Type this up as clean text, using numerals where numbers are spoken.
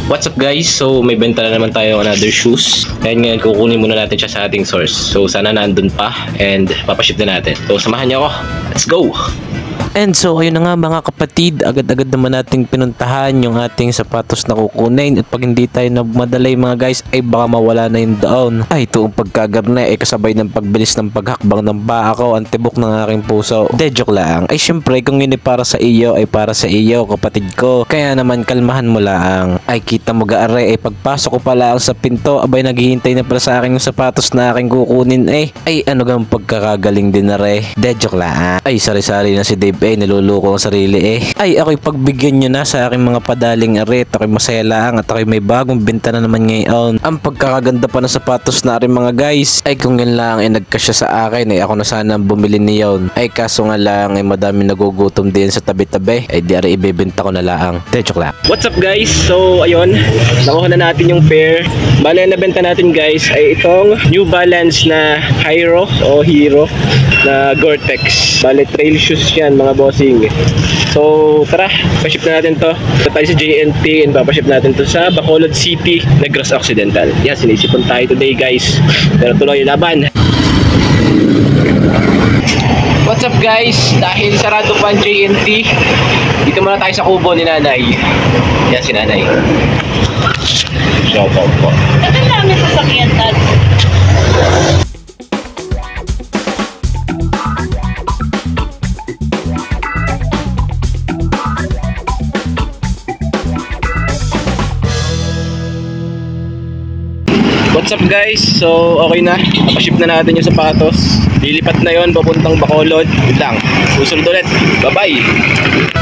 What's up guys? So may benta na naman tayo another shoes. Kaya ngayon kukunin muna natin siya sa ating source. So sana nandun pa and papaship na natin. So samahan niyo ako. Let's go! And so ayun na nga mga kapatid, agad-agad naman nating pinuntahan yung ating sapatos na kukunin. At pag hindi tayo nagmadalay mga guys ay baka mawala na yung doon. Ay ito ang pagkagarne ay kasabay ng pagbilis ng paghakbang ng baa ko, ang tibok ng aking puso. De joke lang. Ay syempre kung yun ay para sa iyo ay para sa iyo kapatid ko. Kaya naman kalmahan mo lang. Ay kita mo gaare ay pagpasok ko pala sa pinto abay naghihintay na pala sa akin yung sapatos na aking kukunin ay ano gang pagkakagaling din na re. De joke lang. Ay sari-sari na si Dave niluluko ang sarili Ay ako'y pagbigyan nyo na sa aking mga padaling arit. Ako'y masaya lang at ako'y may bagong benta na naman ngayon. Ang pagkakaganda pa ng sapatos na rin mga guys. Ay kung yun lang ay nagkasya sa akin ay ako na sana bumili niyon. Ay kaso nga lang ay madami nagugutom din sa tabi-tabi. Ay di ari ibebenta ko na lang. Joke lang. What's up guys? So ayun, nakuha na natin yung pair. Bale na benta natin guys ay itong New Balance na Hero na Gore-Tex. Bale trail shoes yan mga bossing. So tara, pa-ship na natin to. Ito tayo sa JNT and papaship natin to sa Bacolod City, Negros Occidental. Yan, sinisipon tayo today guys. Pero tuloy yung laban. What's up guys? Dahil sarado pa ang JNT, dito muna tayo sa kubo ni nanay. Yan si nanay. Shout out po. Ito lang yung sasakyan dad. What's up guys? So okay na, napaship na natin yung sapatos. Lilipat na yon papuntang Bacolod. Yun lang, susunod ulit. Bye bye!